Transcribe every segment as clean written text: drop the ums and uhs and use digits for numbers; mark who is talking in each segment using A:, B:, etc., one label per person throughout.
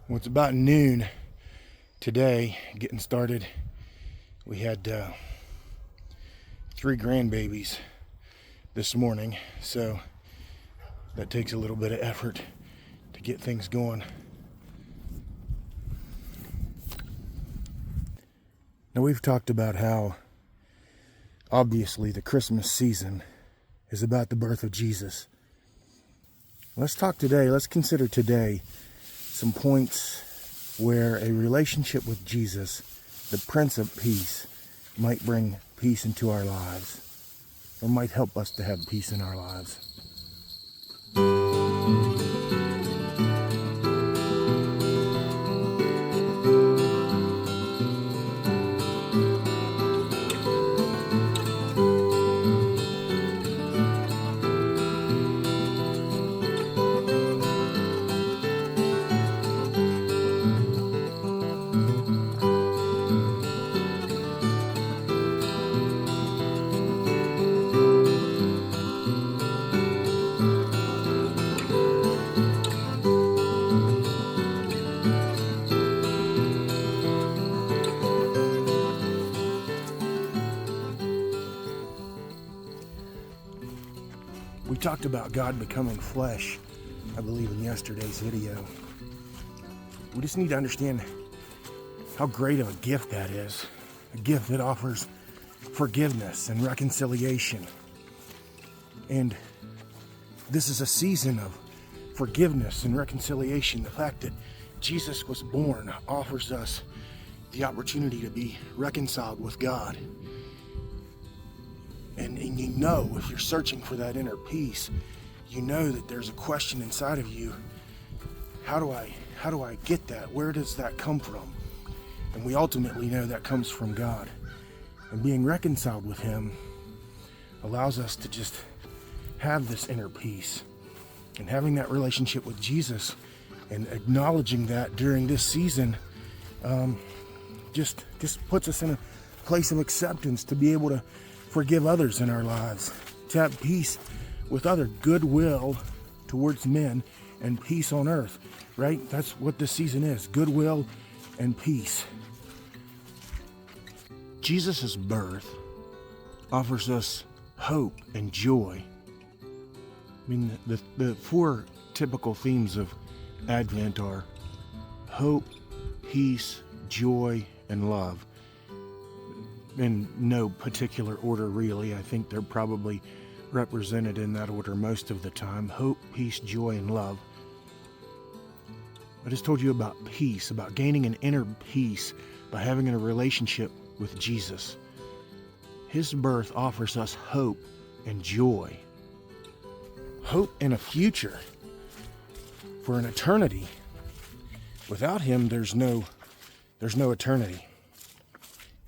A: Well, it's about noon today, getting started. We had 3 grandbabies this morning, so that takes a little bit of effort to get things going. Now, we've talked about how obviously the Christmas season is about the birth of Jesus. Let's consider today some points where a relationship with Jesus, the Prince of Peace, might bring peace into our lives, or might help us to have peace in our lives. We talked about God becoming flesh, I believe, in yesterday's video. We just need to understand how great of a gift that is. A gift that offers forgiveness and reconciliation. And this is a season of forgiveness and reconciliation. The fact that Jesus was born offers us the opportunity to be reconciled with God. And you know, if you're searching for that inner peace, you know that there's a question inside of you. How do I get that? Where does that come from? And we ultimately know that comes from God. And being reconciled with Him allows us to just have this inner peace. And having that relationship with Jesus and acknowledging that during this season just puts us in a place of acceptance to be able to forgive others in our lives, to have peace with other, goodwill towards men, and peace on earth, right? That's what this season is, goodwill and peace. Jesus' birth offers us hope and joy. I mean, the 4 typical themes of Advent are hope, peace, joy, and love. In no particular order, really. I think they're probably represented in that order most of the time. Hope, peace, joy, and love. I just told you about peace, about gaining an inner peace by having a relationship with Jesus. His birth offers us hope and joy. Hope in a future for an eternity. Without Him, there's no eternity.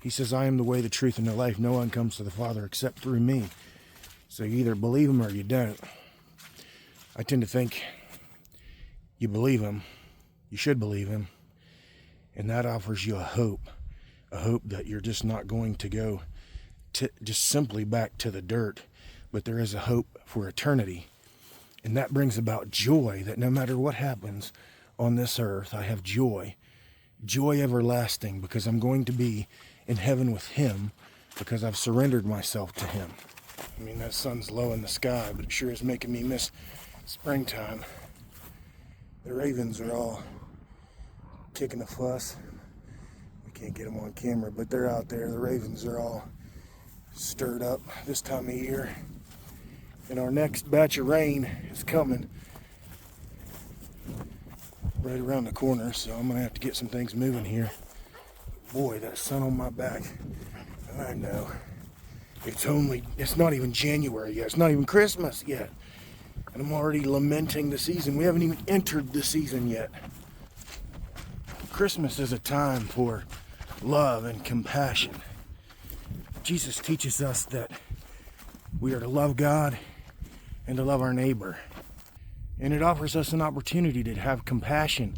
A: He says, I am the way, the truth, and the life. No one comes to the Father except through me. So you either believe Him or you don't. I tend to think you believe Him. You should believe Him. And that offers you a hope that you're just not going to go just simply back to the dirt, but there is a hope for eternity. And that brings about joy, that no matter what happens on this earth, I have joy everlasting, because I'm going to be in heaven with Him, because I've surrendered myself to Him. I mean, that sun's low in the sky, but it sure is making me miss springtime. The ravens are all kicking a fuss. We can't get them on camera, but they're out there. The ravens are all stirred up this time of year. And our next batch of rain is coming right around the corner, so I'm going to have to get some things moving here. Boy, that sun on my back. I know. It's not even January yet. It's not even Christmas yet. And I'm already lamenting the season. We haven't even entered the season yet. Christmas is a time for love and compassion. Jesus teaches us that we are to love God and to love our neighbor. And it offers us an opportunity to have compassion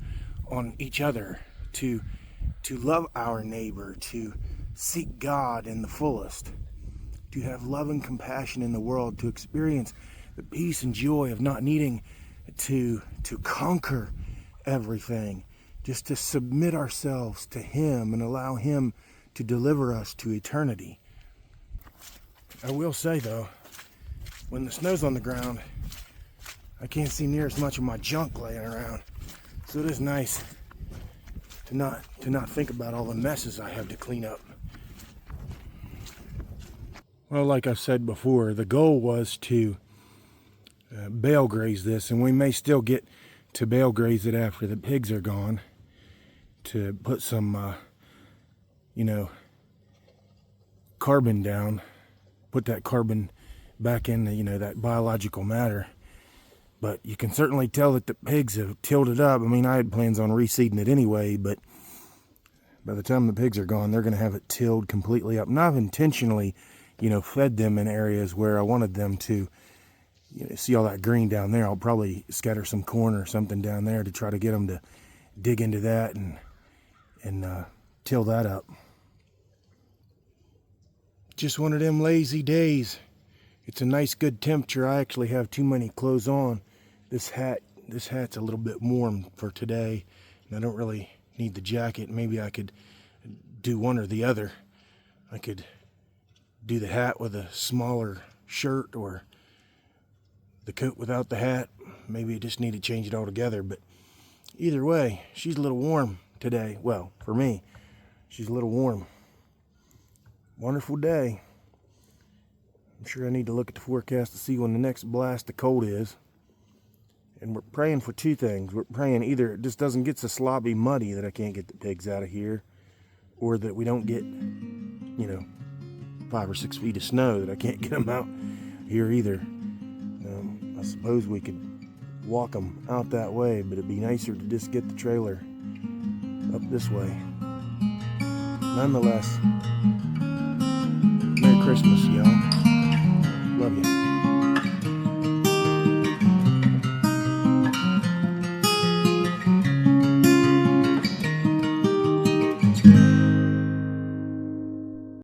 A: on each other, to love our neighbor, to seek God in the fullest, to have love and compassion in the world, to experience the peace and joy of not needing to conquer everything, just to submit ourselves to Him and allow Him to deliver us to eternity. I will say though, when the snow's on the ground, I can't see near as much of my junk laying around. So it is nice to not think about all the messes I have to clean up. Well, like I've said before, the goal was to bale graze this, and we may still get to bale graze it after the pigs are gone, to put some carbon down, put that carbon back in the, that biological matter. But you can certainly tell that the pigs have tilled it up. I mean, I had plans on reseeding it anyway, but by the time the pigs are gone, they're going to have it tilled completely up. And I've intentionally, fed them in areas where I wanted them to, see all that green down there. I'll probably scatter some corn or something down there to try to get them to dig into that and till that up. Just one of them lazy days. It's a nice, good temperature. I actually have too many clothes on. This hat's a little bit warm for today, and I don't really need the jacket. Maybe I could do one or the other. I could do the hat with a smaller shirt, or the coat without the hat. Maybe I just need to change it all together, but either way, she's a little warm today. Well, for me, she's a little warm. Wonderful day. I'm sure I need to look at the forecast to see when the next blast of cold is. And we're praying for two things. We're praying either it just doesn't get so sloppy muddy that I can't get the pigs out of here, or that we don't get, 5 or 6 feet of snow that I can't get them out here either. I suppose we could walk them out that way, but it'd be nicer to just get the trailer up this way. Nonetheless, Merry Christmas, y'all. Love you.